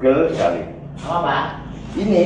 pegel sekali. Apa Pak? Ini.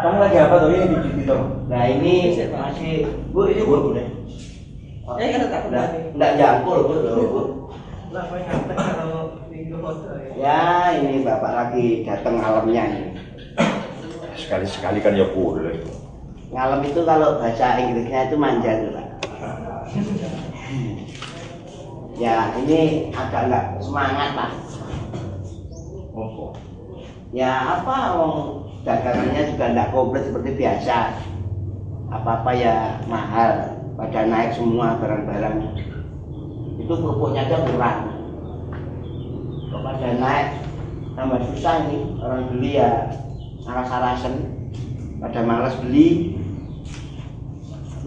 Kamu lagi apa tuh ini di tuh? Nah ini masih Bu, ini Bu boleh. Kan tak kembali. Enggak jangkul Bu dulu Bu. Lah kowe ngantek karo minggu foto ya. Ya ini Bapak lagi datang malamnya ini. Sekali-sekali kan ya boleh. Ngalem itu kalau bahasa Inggrisnya itu manja tuh Pak. Ya ini agak enggak semangat Pak. Oh. Ya apa dagangannya juga enggak komplit seperti biasa. Apa-apa ya mahal, pada naik semua barang-barang. Itu kerupuknya aja kurang. Kalau pada naik tambah susah ini orang beli ya saras-sarasen pada malas beli.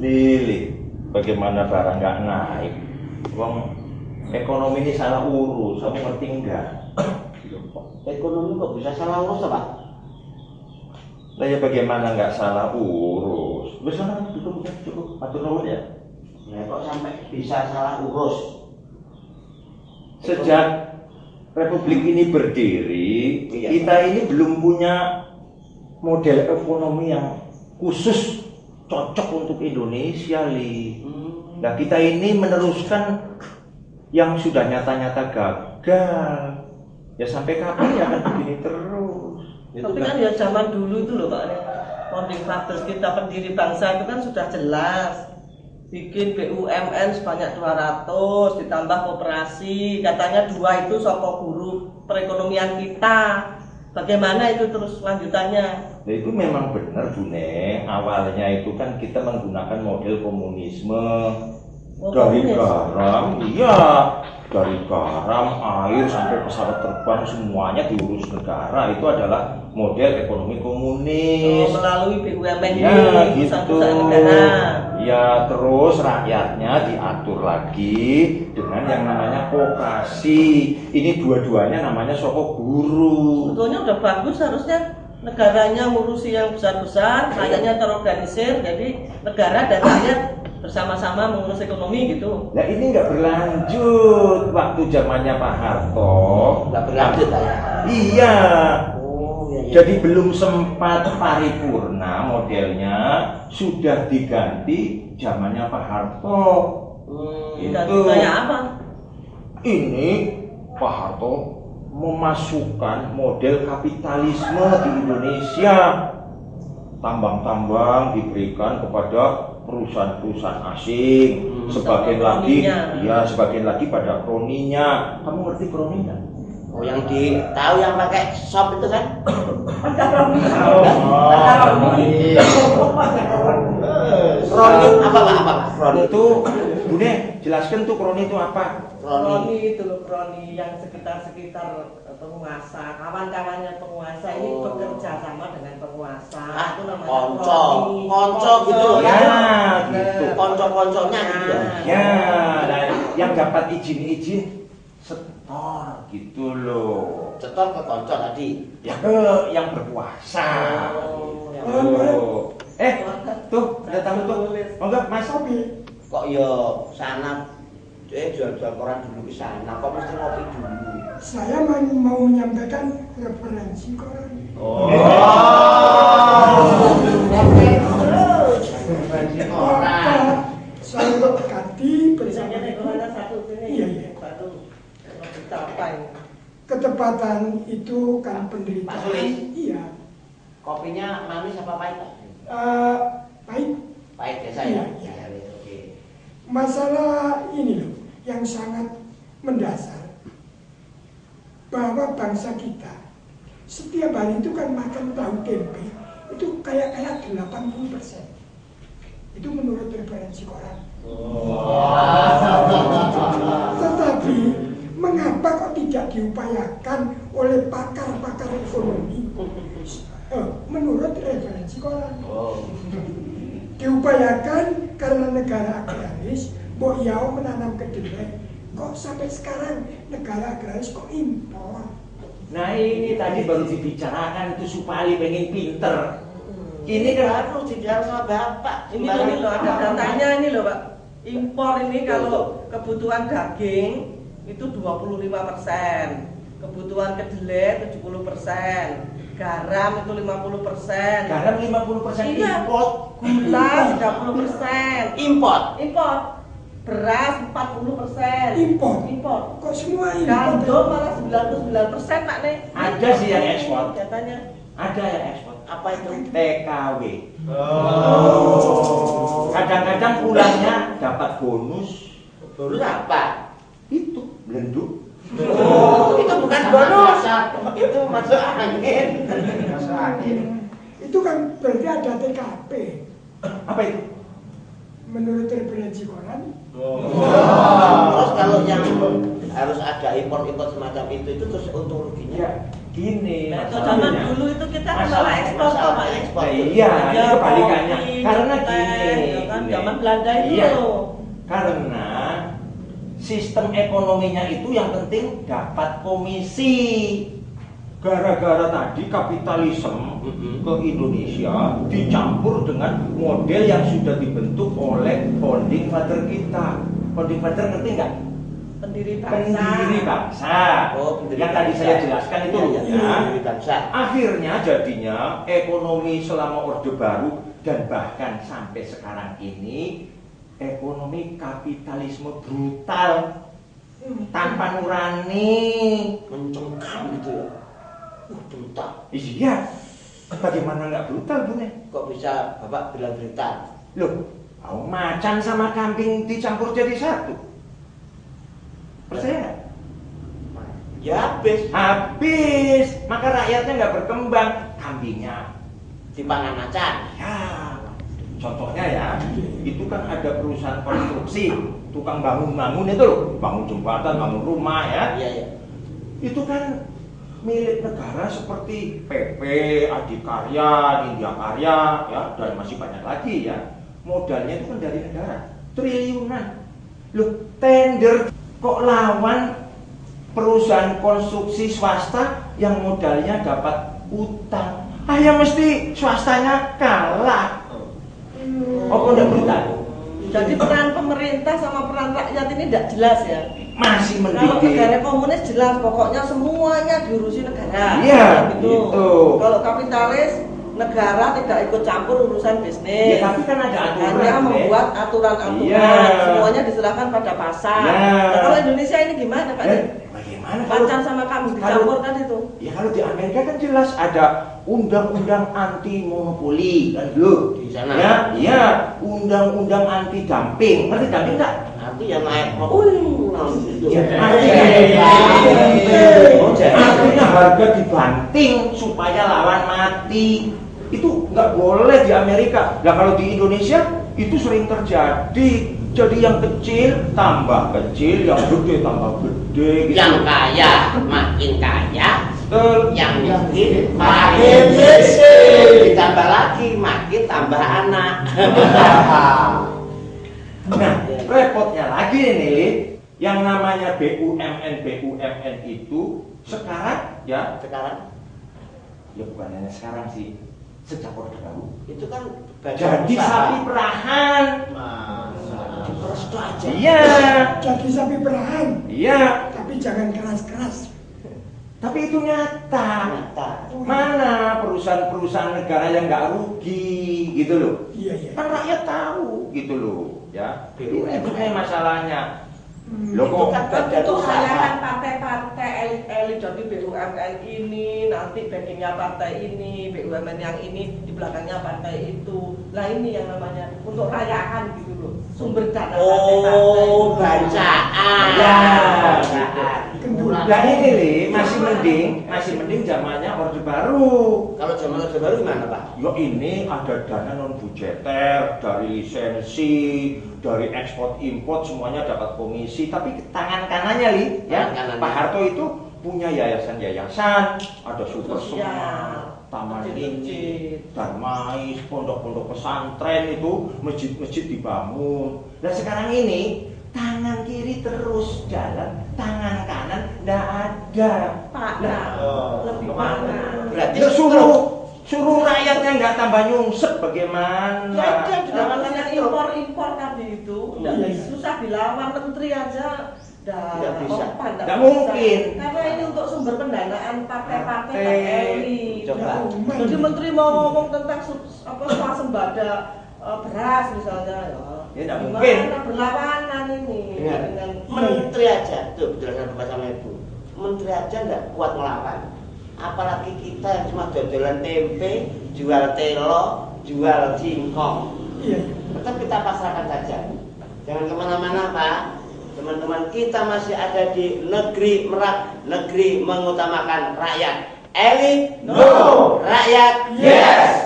Lili, bagaimana barang nggak naik? Wong ekonomi ini salah urus, kamu ngerti enggak? Ekonomi kok bisa salah urus Pak? Lah ya bagaimana nggak salah urus? Wis ana cukup atur nuwun ya. Ya kok sampai bisa salah urus? Sejak Republik ini berdiri, Iya, kita ini belum punya model ekonomi yang khusus cocok untuk Indonesia, Li. Nah, kita ini meneruskan yang sudah nyata-nyata gagal. Ya sampai kapan ya akan begini terus? Tapi kan ya zaman dulu itu loh Pak, founding fathers kita pendiri bangsa itu kan sudah jelas. Bikin BUMN sebanyak 200, ditambah koperasi, katanya 2 itu sokok guru perekonomian kita. Bagaimana itu terus lanjutannya? Nah, itu memang benar Bu Neng. Awalnya itu kan kita menggunakan model komunisme. Dari garam, iya, dari garam, air sampai pesawat terbang semuanya diurus negara. Itu adalah model ekonomi komunis. Melalui BUMN Ya, ini, gitu. perusahaan negara. Ya, terus rakyatnya diatur lagi dengan yang namanya koperasi. Ini dua-duanya namanya soko guru. Sebetulnya udah bagus, harusnya negaranya ngurusi yang besar-besar, rakyatnya terorganisir, jadi negara dan rakyat bersama-sama mengurus ekonomi gitu. Nah, ini nggak berlanjut waktu zamannya Pak Harto. Nggak berlanjut Pak ya? Iya. Oh iya. Jadi belum sempat paripurna modelnya sudah diganti zamannya Pak Harto. Ganti kayak apa? Ini Pak Harto memasukkan model kapitalisme di Indonesia. Tambang-tambang diberikan kepada perusahaan-perusahaan asing, sebagian lagi, ya sebagian lagi pada kroninya. Kamu ngerti kroninya? Oh yang tahu yang pakai sop itu kan? Kroni apa Pak? Apa Pak? Kroni itu, Bune, jelaskan tuh kroni itu apa? Kroni itu loh, kroni yang sekitar-sekitar penguasa, kawan-kawannya penguasa ini bekerja sama dengan penguasa. Itu namanya kroni. Konco gitu loh Ya, ya. gitu. Konco-konconya gitu ya. Ya, nah, yang dapat izin-izin setor gitu loh. Cetor ke konco tadi. Ya ke yang berkuasa. Ya. Oh. Tuh, ada tamu tuh. Monggo Mas Sobi. Kok yo sana jual-jual koran dulu ke sana, kok mesti ngopi dulu. Saya mau menyampaikan referensi koran. Referensi koran. Saya ganti bersama Iya. Satu kita apa ini? Ketepatan itu kan Pak penderitaan. Sulis. Iya. Kopinya manis apa pahit? Pak? Baik. Pahit biasa ya. Iya. Oke. Masalah ini loh yang sangat mendasar bahwa bangsa kita setiap hari itu kan makan tahu tempe itu kayak 80%. Itu menurut referensi koran. Tetapi mengapa kok tidak diupayakan oleh pakar-pakar ekonomi? Menurut referensi koran. Diupayakan karena negara agraris, Mbok Yao menanam kedelai. Kok sampai sekarang negara agraris kok impor? Nah ini tadi baru dibicarakan itu Supali pengen pinter. Ini kan harus dibilang sama Bapak. Ini loh ada datanya ini loh Pak. Impor ini kalau kebutuhan daging itu 25%. kebutuhan kedelai 70%, garam itu 50%, Garam 50% iya, import. gula 30%, import, beras 40%, Import. Kok semua import? gandum malah 99% Pak nih. Ada sih yang ekspor. Katanya. Ada yang ekspor. Apa itu? TKW. Oh. Kadang-kadang pulangnya dapat bonus. Bonus apa? Itu belenduk. Oh, itu bukan bonus. Itu masuk angin. Masuk angin. Itu kan berarti ada TKP. Apa itu? Menurut referensi koran. Terus kalau yang harus ada import semacam itu terus untung ruginya. Ya, gini. Nah, itu zaman dulu itu kita malah ekspor kok Pak. ekspor. Nah, iya, ini Ya, kebalikannya. kopi, Karena teh, gini. ya kan, gini. zaman Belanda itu Iya. loh. Karena sistem ekonominya itu yang penting dapat komisi. Gara-gara tadi kapitalisme ke Indonesia dicampur dengan model yang sudah dibentuk oleh founding father kita. Founding father ngerti nggak? Pendiri bangsa. Pendiri bangsa. Oh, pendiri yang tadi bangsa. saya jelaskan itu loh, Iya, ya. pendiri bangsa. Akhirnya jadinya ekonomi selama Orde Baru dan bahkan sampai sekarang ini ekonomi kapitalisme brutal tanpa nurani. Mencengkam gitu ya. Brutal. Iya, bagaimana nggak brutal Bu Nek? Kok bisa Bapak bilang brutal? Loh, macan sama kambing dicampur jadi satu. Percaya nggak? Ya habis Habis, maka rakyatnya nggak berkembang, kambingnya. dipangan macan. Ya, contohnya ya, itu kan ada perusahaan konstruksi, tukang bangun-bangun itu loh, bangun jembatan, bangun rumah ya. Iya, iya. Itu kan milik negara seperti PP, Adikarya, India Karya, ya, dan masih banyak lagi ya. Modalnya itu kan dari negara, triliunan. Loh, tender kok lawan perusahaan konstruksi swasta yang modalnya dapat utang. Ah ya mesti swastanya kalah. Oh, kok enggak brutal? Jadi peran pemerintah sama peran rakyat ini tidak jelas ya. Masih Kalau mendidih. negara komunis jelas, pokoknya semuanya diurusi negara. Iya, gitu. gitu. Kalau kapitalis, negara tidak ikut campur urusan Ya bisnis. tapi kan ada aturan. Hanya Nek. membuat aturan-aturan, Iya. semuanya diserahkan pada pasar. Iya. Nah, kalau Indonesia ini gimana Pak? Bagaimana kalau Macan sama kambing dicampur kan itu? ya kalau di Amerika kan jelas ada undang-undang anti monopoli kan dulu Di sana. ya, iya, undang-undang anti dumping. Ngerti dumping enggak? Nanti yang naik gitu. Ya, Oh, jadi artinya harga dibanting supaya lawan mati. Itu nggak boleh di Amerika. Nah kalau di Indonesia itu sering terjadi. Jadi yang kecil tambah kecil, yang gede tambah gede. Gitu. yang kaya makin kaya, Betul. yang miskin makin miskin. Ditambah lagi makin tambah anak. Nah, repotnya lagi nih, yang namanya BUMN itu sekarang ya, Sekarang ya bukan hanya sekarang sih, sejak Orde Baru. itu kan badan Jadi usaha. sapi perahan. Restu aja. Iya, Jadi sapi perahan, iya. tapi jangan keras-keras. Tapi itu nyata. Nyata. Mana perusahaan-perusahaan negara yang nggak rugi gitu loh. Iya, iya. Kan rakyat tahu gitu loh, ya. BUMN. Itu kayak masalahnya. Loh Itu kok kan Kan badan untuk usaha. rayakan partai-partai elit-elit jadi BUMN ini, nanti backingnya partai ini, BUMN yang ini, di belakangnya partai itu. Lah ini yang namanya untuk rayakan gitu loh, sumber dana partai-partai. Oh, bacaan. Ya. Bacaan. Nah ini nih masih mending zamannya Orde Baru. Kalau zaman Orde Baru gimana, Pak? Ya ini ada dana non budgeter dari lisensi, dari ekspor import semuanya dapat komisi. Tapi tangan kanannya li, ya Tangan kanannya. Pak Harto itu punya yayasan-yayasan, ada super Sosial, semar, taman masjid-masjid. ini, darmais, pondok-pondok pesantren itu, masjid-masjid dibangun. Dan sekarang ini tangan kiri terus jalan, tangan kanan nggak ada. Pak, Lah, nah, lebih parah. Berarti ya suruh rakyatnya nggak tambah nyungsep bagaimana? Ya itu yang Nah, namanya impor-impor tadi itu, udah Iya. susah dilawan menteri aja Tidak bisa. Nggak mungkin. Karena ini untuk sumber pendanaan partai-partai dan elit. Coba. Jadi menteri mau ngomong tentang swasembada beras misalnya, Ya, nggak mungkin. gimana berlawanan ini Dengar. dengan Menteri aja, tuh penjelasan Bapak sama Ibu. Menteri aja nggak kuat melawan. Apalagi kita yang cuma dodolan tempe, jual telo, jual singkong. Iya. Tetap kita pasrahkan saja. Jangan kemana-mana Pak. Teman-teman kita masih ada di negeri Merak, negeri mengutamakan rakyat. Elit, No. Rakyat, Yes.